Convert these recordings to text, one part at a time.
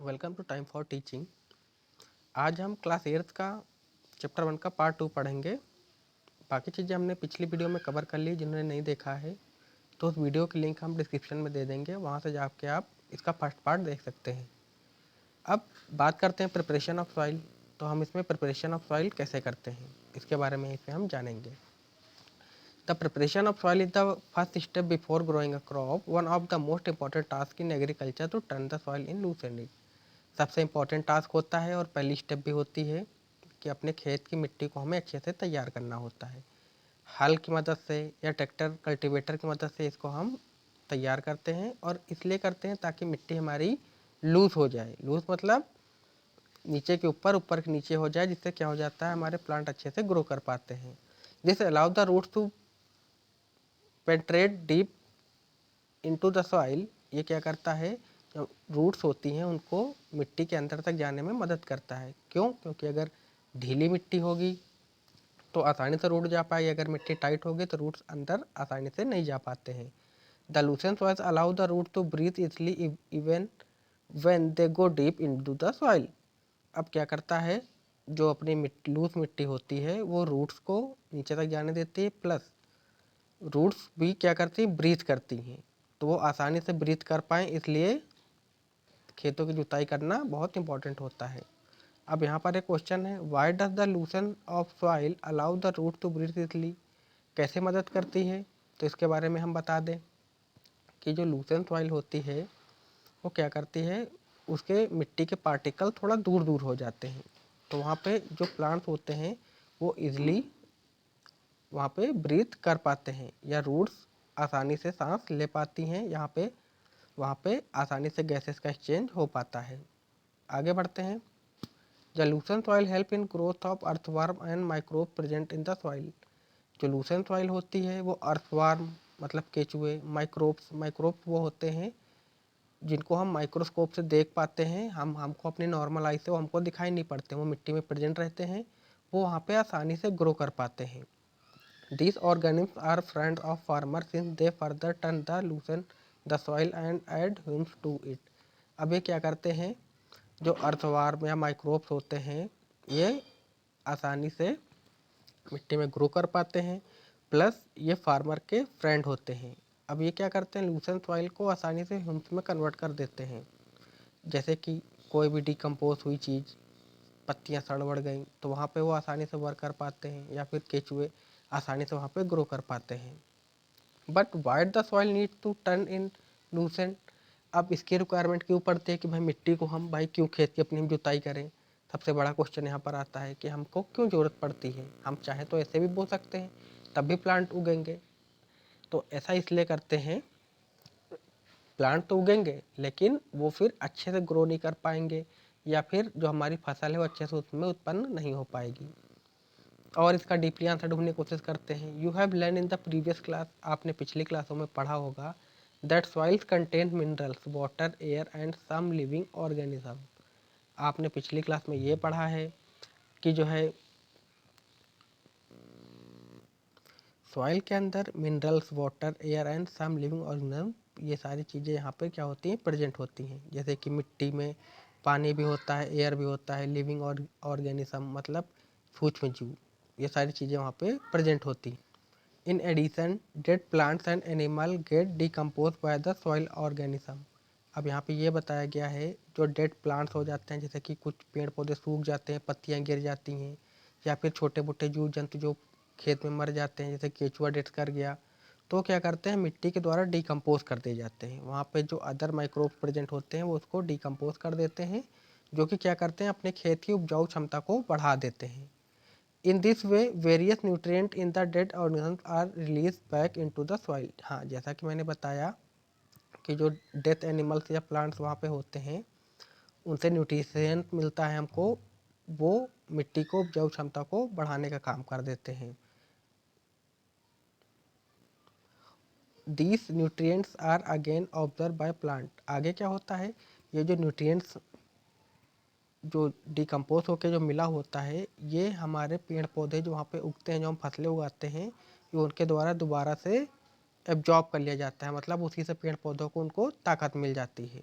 Welcome to time for teaching. आज हम class 8 का चैप्टर 1 का पार्ट 2 पढ़ेंगे। बाकी चीज़ें हमने पिछली वीडियो में कवर कर ली। जिन्होंने नहीं देखा है तो उस वीडियो की लिंक हम डिस्क्रिप्शन में दे देंगे, वहाँ से जाके आप इसका फर्स्ट पार्ट देख सकते हैं। अब बात करते हैं प्रिपरेशन ऑफ सॉइल। तो हम इसमें प्रिपरेशन ऑफ सॉइल कैसे करते हैं इसके बारे में इसमें हम जानेंगे। The preparation of soil is the first step before growing a crop. One of the most important task in agriculture to turn the soil in loose and. सबसे इम्पोर्टेंट टास्क होता है और पहली स्टेप भी होती है कि अपने खेत की मिट्टी को हमें अच्छे से तैयार करना होता है। हल की मदद से या ट्रैक्टर कल्टीवेटर की मदद से इसको हम तैयार करते हैं, और इसलिए करते हैं ताकि मिट्टी हमारी लूज हो जाए। लूज मतलब नीचे के ऊपर, ऊपर के नीचे हो जाए, जिससे क्या हो जाता है हमारे प्लांट अच्छे से ग्रो कर पाते हैं। This allow the roots to penetrate deep into the soil. ये क्या करता है, जो रूट्स होती हैं उनको मिट्टी के अंदर तक जाने में मदद करता है। क्यों? क्योंकि अगर ढीली मिट्टी होगी तो आसानी से रूट जा पाएगी, अगर मिट्टी टाइट होगी तो रूट्स अंदर आसानी से नहीं जा पाते हैं। The loosened soils allow the root to breathe easily even when they go deep into the soil. अब क्या करता है, जो अपनी लूज मिट्टी होती है वो रूट्स को नीचे तक जाने देती है, प्लस रूट्स भी क्या करती हैं, ब्रीथ करती हैं, तो वो आसानी से ब्रीथ कर पाएँ, इसलिए खेतों की जुताई करना बहुत इंपॉर्टेंट होता है। अब यहाँ पर एक क्वेश्चन है, why does the loosen of soil allow the root to breathe easily. कैसे मदद करती है, तो इसके बारे में हम बता दें कि जो लूसन सॉइल होती है वो क्या करती है, उसके मिट्टी के पार्टिकल थोड़ा दूर दूर हो जाते हैं, तो वहाँ पे जो प्लांट्स होते हैं वो इजली वहाँ पे ब्रीथ कर पाते हैं, या रूट्स आसानी से सांस ले पाती हैं। यहाँ पे वहाँ पे आसानी से गैसेस का एक्सचेंज हो पाता है। आगे बढ़ते हैं। The loosen soil help in growth of earthworm and microbe present in the soil. जो लूसन सॉइल होती है वो अर्थवर्म मतलब केचुए, माइक्रोब्स वो होते हैं जिनको हम माइक्रोस्कोप से देख पाते हैं। हमको अपनी नॉर्मल आई से वो हमको दिखाई नहीं पड़ते, वो मिट्टी में प्रेजेंट रहते हैं, वो वहाँ पे आसानी से ग्रो कर पाते हैं। These organisms are friends of farmers since they further turn the loosen the soil and add humus to it। अब ये क्या करते हैं, जो अर्थवार्म या माइक्रोब्स होते हैं ये आसानी से मिट्टी में ग्रो कर पाते हैं, प्लस ये फार्मर के फ्रेंड होते हैं। अब ये क्या करते हैं, लूसेंट सॉइल को आसानी से ह्यूम्स में कन्वर्ट कर देते हैं। जैसे कि कोई भी डिकम्पोज हुई चीज़, पत्तियाँ सड़ बढ़ गई, तो वहाँ पे वो आसानी से वर्क कर पाते हैं, या फिर केचुए आसानी से वहाँ पे ग्रो कर पाते हैं। But why the soil need to turn in loosened. अब इसकी रिक्वायरमेंट क्यों पड़ती है कि भाई मिट्टी को हम भाई क्यों खेत की अपनी जुताई करें। सबसे बड़ा क्वेश्चन यहाँ पर आता है कि हमको क्यों ज़रूरत पड़ती है। हम चाहे तो ऐसे भी बो सकते हैं, तब भी प्लांट उगेंगे। तो ऐसा इसलिए करते हैं, प्लांट तो उगेंगे लेकिन वो फिर अच्छे से ग्रो नहीं कर पाएंगे, या फिर जो हमारी फसल है वो अच्छे से उसमें उत्पन्न नहीं हो पाएगी। और इसका डीपली आंसर ढूंढने की कोशिश करते हैं। You have learn in the previous class, आपने पिछली क्लासों में पढ़ा होगा, that soils contain minerals, water, air and some living organism. आपने पिछली क्लास में ये पढ़ा है कि जो है सॉइल के अंदर minerals, water, air and some living organism, ये सारी चीज़ें यहाँ पर क्या होती हैं, प्रेजेंट होती हैं। जैसे कि मिट्टी में पानी भी होता है, एयर भी होता है, लिविंग ऑर्गेनिज्म मतलब सूक्ष्म जीव, ये सारी चीज़ें वहाँ पे प्रेजेंट होती हैं। In addition, dead plants and animal get decomposed by the soil organism। अब यहाँ पे ये बताया गया है, जो डेड प्लांट्स हो जाते हैं, जैसे कि कुछ पेड़ पौधे सूख जाते हैं, पत्तियाँ गिर जाती हैं, या फिर छोटे मोटे जीव जंतु जो खेत में मर जाते हैं, जैसे केचुआ डेथ कर गया, तो क्या करते हैं, मिट्टी के द्वारा डिकम्पोज कर दिए जाते हैं। वहाँ पे जो अदर माइक्रोब्स प्रेजेंट होते हैं वो उसको डिकम्पोज कर देते हैं, जो कि क्या करते हैं, अपने खेत की उपजाऊ क्षमता को बढ़ा देते हैं। In this way, various nutrients in the dead organisms are released back into the soil। हाँ, जैसा कि मैंने बताया कि जो डेथ एनिमल्स या प्लांट्स वहाँ पे होते हैं उनसे न्यूट्रिशन मिलता है हमको, वो मिट्टी को उपजाऊ क्षमता को बढ़ाने का काम कर देते हैं। These nutrients are again observed by plant। आगे क्या होता है, ये जो न्यूट्रिएंट्स जो डिकम्पोज होकर जो मिला होता है, ये हमारे पेड़ पौधे जो वहाँ पे उगते हैं, जो हम फसलें उगाते हैं, ये उनके द्वारा दोबारा से एब्जॉर्ब कर लिया जाता है, मतलब उसी से पेड़ पौधों को उनको ताकत मिल जाती है।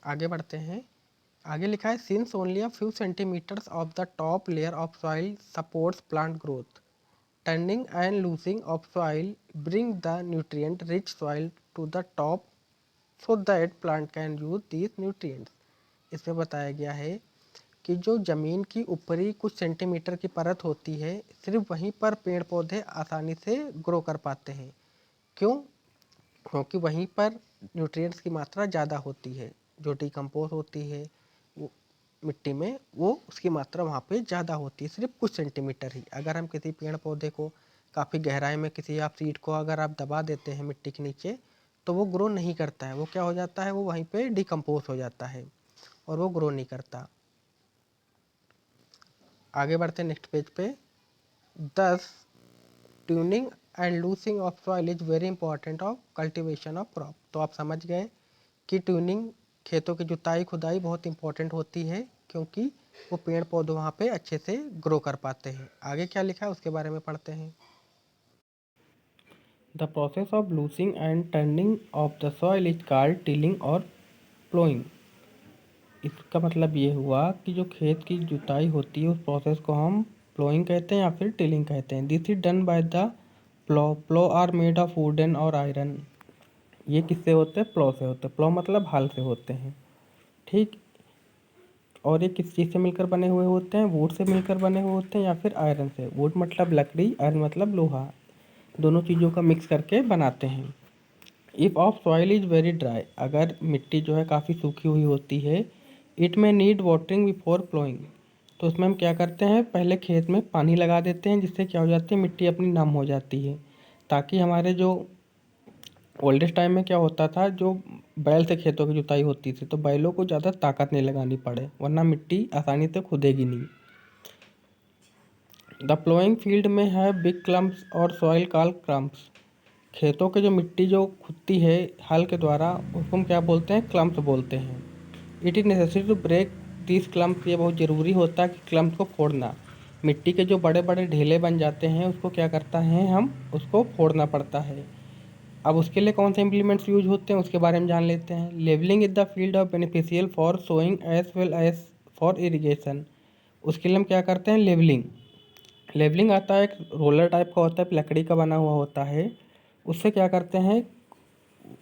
आगे बढ़ते हैं। आगे लिखा है since only a few centimetres of the top layer of soil supports plant growth, turning and loosing of soil bring the nutrient rich soil to the top so that plant can use these nutrients. इसमें बताया गया है कि जो ज़मीन की ऊपरी कुछ सेंटीमीटर की परत होती है, सिर्फ वहीं पर पेड़ पौधे आसानी से ग्रो कर पाते हैं। क्यों? क्योंकि वहीं पर न्यूट्रिएंट्स की मात्रा ज़्यादा होती है, जो डिकम्पोज होती है वो मिट्टी में, वो उसकी मात्रा वहाँ पे ज़्यादा होती है, सिर्फ कुछ सेंटीमीटर ही। अगर हम किसी पेड़ पौधे को काफ़ी गहराई में, किसी आप सीड को अगर आप दबा देते हैं मिट्टी के नीचे, तो वो ग्रो नहीं करता है। वो क्या हो जाता है, वो वहीं पे डिकम्पोज हो जाता है और वो ग्रो नहीं करता। आगे बढ़ते हैं नेक्स्ट पेज पे। दस tuning and losing of soil is very important of cultivation of crop. तो आप समझ गए कि ट्यूनिंग, खेतों की जुताई खुदाई बहुत इंपॉर्टेंट होती है, क्योंकि वो पेड़ पौधे वहाँ पे अच्छे से ग्रो कर पाते हैं। आगे क्या लिखा है उसके बारे में पढ़ते हैं। The process of losing and turning of the soil is called tilling और प्लोइंग। इसका मतलब ये हुआ कि जो खेत की जुताई होती है उस प्रोसेस को हम प्लोइंग कहते हैं या फिर टिलिंग कहते हैं। This is done by the plough. Plough are made of wooden और आयरन। ये किससे होते हैं? प्लो से होते हैं। प्लो मतलब हल से होते हैं, ठीक। और ये किस चीज़ से मिलकर बने हुए होते हैं? वुड से मिलकर बने हुए होते हैं या फिर आयरन से। वुड मतलब लकड़ी, आयरन मतलब लोहा, दोनों चीज़ों का मिक्स करके बनाते हैं। If of soil is very dry, अगर मिट्टी जो है काफ़ी सूखी हुई होती है, इट में नीड वाटरिंग बिफोर प्लोइंग। तो उसमें हम क्या करते हैं, पहले खेत में पानी लगा देते हैं, जिससे क्या हो जाती है, मिट्टी अपनी नम हो जाती है। ताकि हमारे जो ओल्डेस्ट टाइम में क्या होता था, जो बैल से खेतों की जुताई होती थी, तो बैलों को ज़्यादा ताकत नहीं लगानी पड़े, वरना मिट्टी आसानी से खुदेगी नहीं। द प्लोइंग फील्ड में है बिग क्लम्प्स और सॉइल कॉल क्रम्प्स। खेतों के जो मिट्टी जो खुदती है हल के द्वारा, उसको हम क्या बोलते हैं? क्लम्प्स बोलते हैं। It is necessary to break this clumps. ये बहुत ज़रूरी होता है कि क्लम्प्स को फोड़ना। मिट्टी के जो बड़े बड़े ढेले बन जाते हैं, उसको क्या करता है, हम उसको फोड़ना पड़ता है। अब उसके लिए कौन से इम्प्लीमेंट्स यूज होते हैं उसके बारे में जान लेते हैं। Levelling is the field of beneficial for sowing as well as for irrigation. उसके लिए हम क्या करते हैं? लेवलिंग। लेवलिंग आता है, एक रोलर टाइप का होता है, लकड़ी का बना हुआ होता है। उससे क्या करते हैं,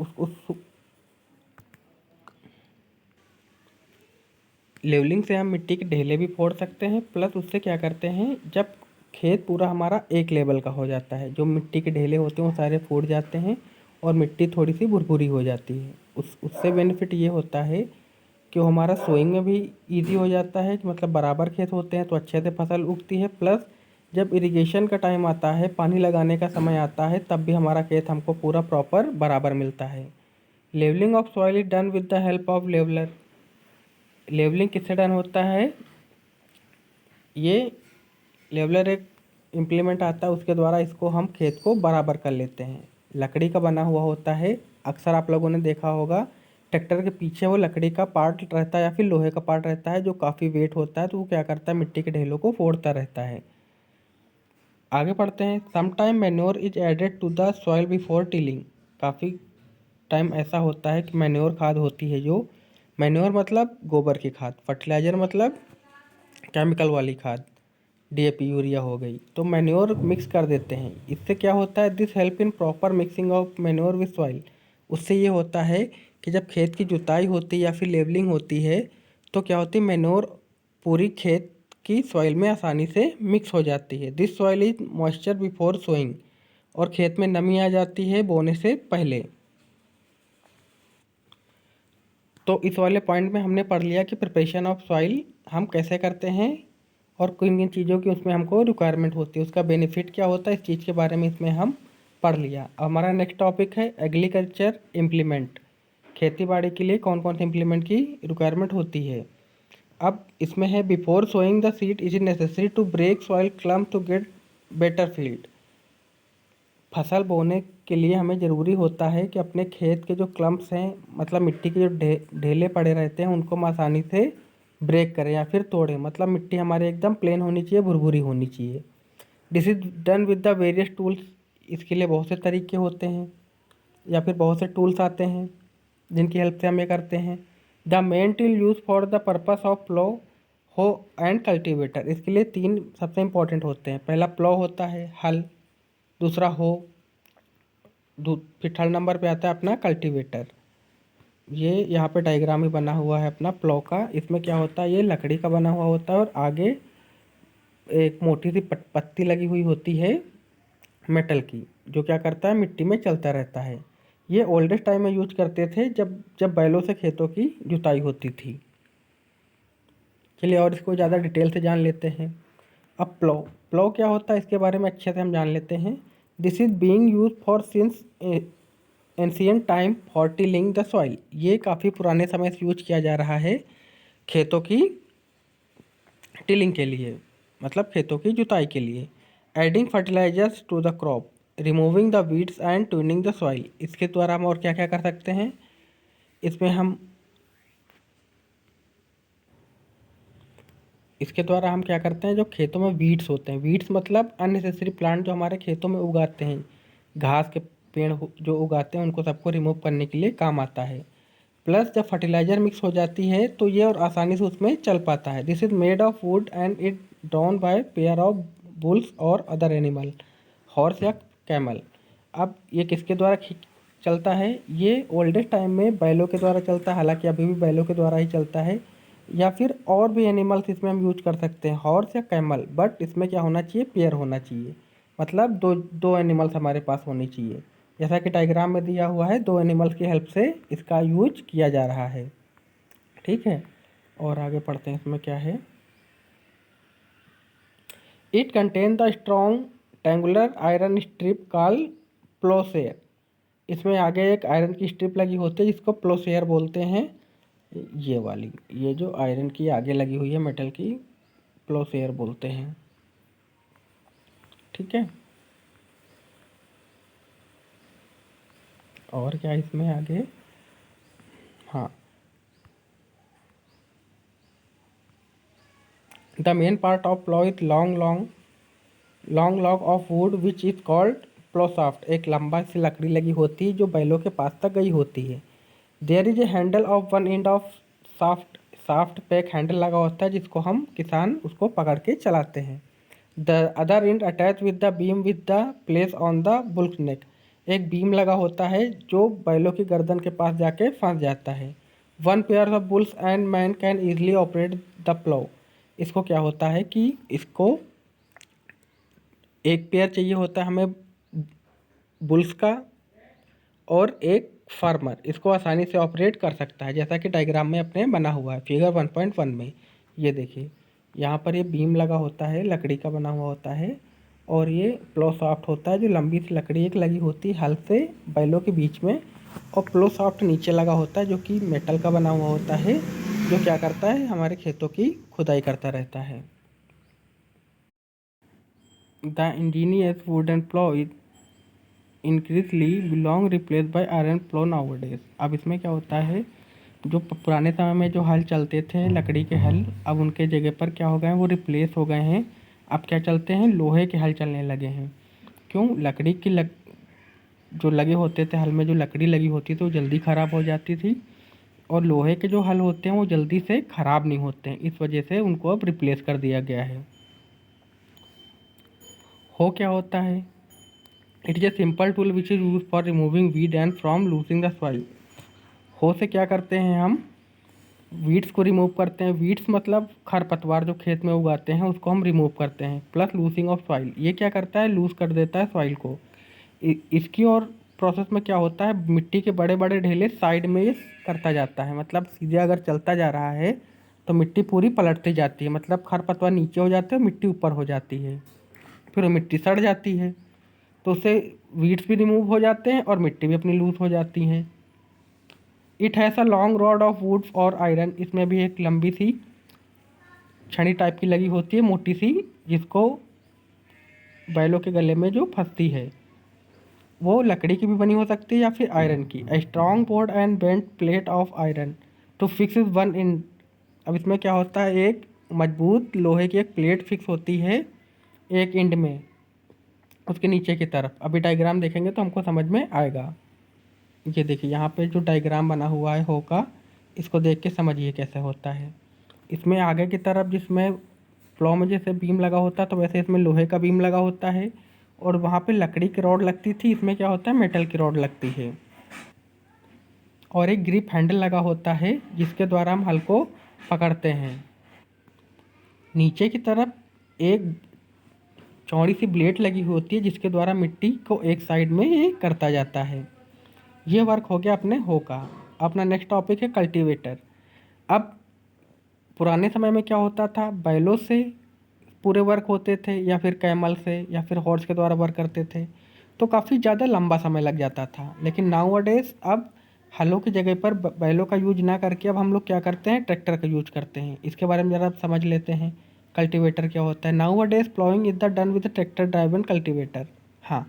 उस लेवलिंग से हम मिट्टी के ढेले भी फोड़ सकते हैं। प्लस उससे क्या करते हैं, जब खेत पूरा हमारा एक लेवल का हो जाता है, जो मिट्टी के ढेले होते हैं वो सारे फूट जाते हैं और मिट्टी थोड़ी सी भुरभुरी हो जाती है। उससे बेनिफिट ये होता है कि वो हमारा सोइंग में भी ईजी हो जाता है, कि मतलब बराबर खेत होते हैं तो अच्छे से फसल उगती है। प्लस जब इरिगेशन का टाइम आता है, पानी लगाने का समय आता है, तब भी हमारा खेत हमको पूरा प्रॉपर बराबर मिलता है। Levelling of soil is done with the help of leveller. Levelling किससे डन होता है? ये लेवलर एक इम्प्लीमेंट आता है, उसके द्वारा इसको हम खेत को बराबर कर लेते हैं। लकड़ी का बना हुआ होता है, अक्सर आप लोगों ने देखा होगा ट्रैक्टर के पीछे वो लकड़ी का पार्ट रहता है या फिर लोहे का पार्ट रहता है, जो काफ़ी वेट होता है, तो वो क्या करता है, मिट्टी के ढेलों को फोड़ता रहता है। आगे पढ़ते हैं। Sometime manure is added to the soil before tilling. काफ़ी टाइम ऐसा होता है कि मैन्योर खाद होती है, जो मैन्योर मतलब गोबर की खाद, फर्टिलाइज़र मतलब केमिकल वाली खाद, डीएपी यूरिया हो गई, तो मैन्योर मिक्स कर देते हैं। इससे क्या होता है, this help in proper mixing of manure with soil. उससे ये होता है कि जब खेत की जुताई होती है या फिर लेवलिंग होती है, तो क्या होती है, मैन्योर पूरी खेत की सॉइल में आसानी से मिक्स हो जाती है। This soil is moisture before sowing. और खेत में नमी आ जाती है बोने से पहले। तो इस वाले पॉइंट में हमने पढ़ लिया कि प्रिपरेशन ऑफ सॉइल हम कैसे करते हैं और किन किन चीज़ों की उसमें हमको रिक्वायरमेंट होती है, उसका बेनिफिट क्या होता है, इस चीज़ के बारे में इसमें हम पढ़ लिया। अब हमारा नेक्स्ट टॉपिक है एग्रीकल्चर इम्प्लीमेंट। खेती बाड़ी के लिए कौन कौन से इम्प्लीमेंट की रिक्वायरमेंट होती है। अब इसमें है before sowing the seed is necessary to break soil clump to get better field. फसल बोने के लिए हमें ज़रूरी होता है कि अपने खेत के जो क्लम्प्स हैं, मतलब मिट्टी के जो ढेले पड़े रहते हैं, उनको हम आसानी से ब्रेक करें या फिर तोड़ें। मतलब मिट्टी हमारी एकदम प्लेन होनी चाहिए, भुरभुरी होनी चाहिए। This is done with the various tools. इसके लिए बहुत से तरीके होते हैं या फिर बहुत से टूल्स आते हैं जिनकी हेल्प से हम ये करते हैं। The main tool use for the purpose of plough, hoe and cultivator. इसके लिए तीन सबसे इंपॉर्टेंट होते हैं। पहला प्लो होता है, हल। दूसरा हो, फिर थर्ड नंबर पे आता है अपना कल्टीवेटर। ये यहाँ पे डायग्राम ही बना हुआ है अपना प्लो का। इसमें क्या होता है, ये लकड़ी का बना हुआ होता है और आगे एक मोटी सी पत्ती लगी हुई होती है मेटल की, जो क्या करता है, मिट्टी में चलता रहता है। ये ओल्डेस्ट टाइम में यूज करते थे जब जब बैलों से खेतों की जुताई होती थी। चलिए और इसको ज़्यादा डिटेल से जान लेते हैं। अब प्लो, प्लो क्या होता है इसके बारे में अच्छे से हम जान लेते हैं। This is being use for since ancient time for tilling the soil. ये काफ़ी पुराने समय से यूज किया जा रहा है खेतों की टिलिंग के लिए, मतलब खेतों की जुताई के लिए। Adding fertilisers to the crop, removing the weeds and tuning the soil. इसके द्वारा हम और क्या क्या कर सकते हैं, इसमें हम इसके द्वारा हम क्या करते हैं, जो खेतों में वीड्स होते हैं, वीड्स मतलब अननेसेसरी प्लांट जो हमारे खेतों में उगाते हैं, घास के पेड़ जो उगाते हैं, उनको सबको रिमूव करने के लिए काम आता है। प्लस जब फर्टिलाइज़र मिक्स हो जाती है तो ये और आसानी से उसमें चल पाता है। This is made of would and it drawn by pair of bulls और अदर एनिमल, हॉर्स या कैमल। अब ये किसके द्वारा चलता है, ये ओल्डेस्ट टाइम में बैलों के द्वारा चलता है, हालांकि अभी भी बैलों के द्वारा ही चलता है। या फिर और भी एनिमल्स इसमें हम यूज कर सकते हैं, हॉर्स या कैमल, बट इसमें क्या होना चाहिए, पेयर होना चाहिए। मतलब दो दो एनिमल्स हमारे पास होनी चाहिए। जैसा कि डायग्राम में दिया हुआ है, दो एनिमल्स की हेल्प से इसका यूज किया जा रहा है। ठीक है, और आगे पढ़ते हैं इसमें क्या है। It contain the strong triangular iron strip called ploughshare. इसमें आगे एक आयरन की स्ट्रिप लगी होती है जिसको प्लोसेयर बोलते हैं। ये वाली, ये जो आयरन की आगे लगी हुई है मेटल की, प्लोसेयर बोलते हैं। ठीक है, और क्या इसमें आगे, हाँ, the main part of plough is long log of wood which is called ploughshaft. एक लंबा सी लकड़ी लगी होती है जो बैलों के पास तक गई होती है। There is a handle of one end of shaft shaft पे एक हैंडल लगा होता है जिसको हम किसान उसको पकड़ के चलाते हैं। The other end attach with the beam with the place on the bull's neck. एक बीम लगा होता है जो बैलों की गर्दन के पास जाके फंस जाता है। One pair of bulls and man can easily operate the plough. इसको क्या होता है कि इसको एक पेयर चाहिए होता है हमें बुल्स का, और एक फार्मर इसको आसानी से ऑपरेट कर सकता है, जैसा कि डायग्राम में अपने बना हुआ है फिगर 1.1 में। ये देखिए, यहाँ पर ये बीम लगा होता है, लकड़ी का बना हुआ होता है, और ये प्लो सॉफ्ट होता है जो लंबी सी लकड़ी एक लगी होती है हल से बैलों के बीच में, और प्लो सॉफ्ट नीचे लगा होता है जो कि मेटल का बना हुआ होता है, जो क्या करता है, हमारे खेतों की खुदाई करता रहता है। The ingenious wooden plough is increasingly belong replaced by iron plough nowadays. अब इसमें क्या होता है, जो पुराने समय में जो हल चलते थे लकड़ी के हल, अब उनके जगह पर क्या हो गए हैं, वो रिप्लेस हो गए हैं। अब क्या चलते हैं, लोहे के हल चलने लगे हैं। क्यों, लकड़ी की जो लगे होते थे हल में, जो लकड़ी लगी होती थी वो जल्दी ख़राब हो जाती थी, और लोहे के जो हल होते हैं वो जल्दी से ख़राब नहीं होते हैं, इस वजह से उनको अब रिप्लेस कर दिया गया है। हो क्या होता है, it is a simple tool which is use for removing weed and from losing the soil. हो से क्या करते हैं हम, वीड्स को रिमूव करते हैं। वीड्स मतलब खरपतवार जो खेत में उगाते हैं उसको हम रिमूव करते हैं। प्लस लूजिंग ऑफ सॉइल, ये क्या करता है, लूज कर देता है सॉइल को। इसकी और प्रोसेस में क्या होता है, मिट्टी के बड़े बड़े ढेले साइड में ये करता जाता है, मतलब सीधे अगर चलता जा रहा है तो मिट्टी पूरी पलटती जाती है, मतलब खरपतवार नीचे हो जाते हैं, मिट्टी ऊपर हो जाती है, फिर वो मिट्टी सड़ जाती है, तो उससे वीड्स भी रिमूव हो जाते हैं और मिट्टी भी अपनी लूज हो जाती है। It has a long rod of would और आयरन। इसमें भी एक लंबी सी छड़ी टाइप की लगी होती है, मोटी सी, जिसको बैलों के गले में जो फंसती है, वो लकड़ी की भी बनी हो सकती है या फिर आयरन की। A strong board and bent plate of iron to fix is one in. अब इसमें क्या होता है, एक मजबूत लोहे की एक प्लेट फिक्स होती है एक इंड में, उसके नीचे की तरफ। अभी डायग्राम देखेंगे तो हमको समझ में आएगा। ये देखिए यहाँ पे जो डायग्राम बना हुआ है हो का, इसको देख के समझिए कैसे होता है। इसमें आगे की तरफ जिसमें प्लॉ में जैसे बीम लगा होता है तो वैसे इसमें लोहे का बीम लगा होता है, और वहाँ पे लकड़ी की रॉड लगती थी, इसमें क्या होता है मेटल की रॉड लगती है। और एक ग्रिप हैंडल लगा होता है जिसके द्वारा हम हल को पकड़ते हैं। नीचे की तरफ एक चौड़ी सी ब्लेड लगी होती है जिसके द्वारा मिट्टी को एक साइड में ये करता जाता है। ये वर्क हो गया अपने हो का। अपना नेक्स्ट टॉपिक है कल्टीवेटर। अब पुराने समय में क्या होता था, बैलों से पूरे वर्क होते थे या फिर कैमल से या फिर हॉर्स के द्वारा वर्क करते थे, तो काफ़ी ज़्यादा लंबा समय लग जाता था। लेकिन नाउ अडेज अब हलों की जगह पर बैलों का यूज ना करके अब हम लोग क्या करते हैं, ट्रैक्टर का यूज करते हैं। इसके बारे में ज़रा आप समझ लेते हैं कल्टीवेटर क्या होता है। नाउ अडेज ploughing is the done with tractor driven cultivator. हाँ,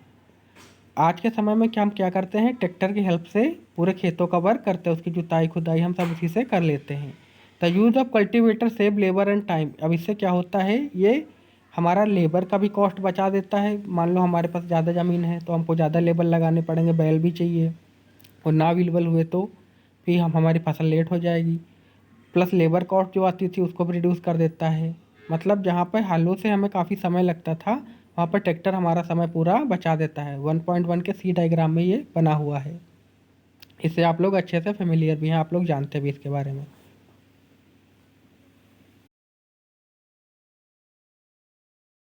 आज के समय में क्या हम क्या करते हैं, ट्रैक्टर की हेल्प से पूरे खेतों का वर्क करते हैं, उसकी जुताई खुदाई हम सब उसी से कर लेते हैं। The use of cultivator save labour and time. अब इससे क्या होता है, ये हमारा लेबर का भी कॉस्ट बचा देता है। मान लो हमारे पास ज़्यादा ज़मीन है तो हमको ज़्यादा लेबर लगाने पड़ेंगे, बैल भी चाहिए, और ना अवेलेबल हुए तो फिर हमारी फसल लेट हो जाएगी। प्लस लेबर कॉस्ट जो आती थी उसको भी रिड्यूस कर देता है। मतलब जहाँ पर हालों से हमें काफ़ी समय लगता था, वहाँ पर ट्रैक्टर हमारा समय पूरा बचा देता है। 1.1 के सी डायग्राम में ये बना हुआ है। इससे आप लोग अच्छे से फेमिलियर भी हैं, आप लोग जानते भी इसके बारे में।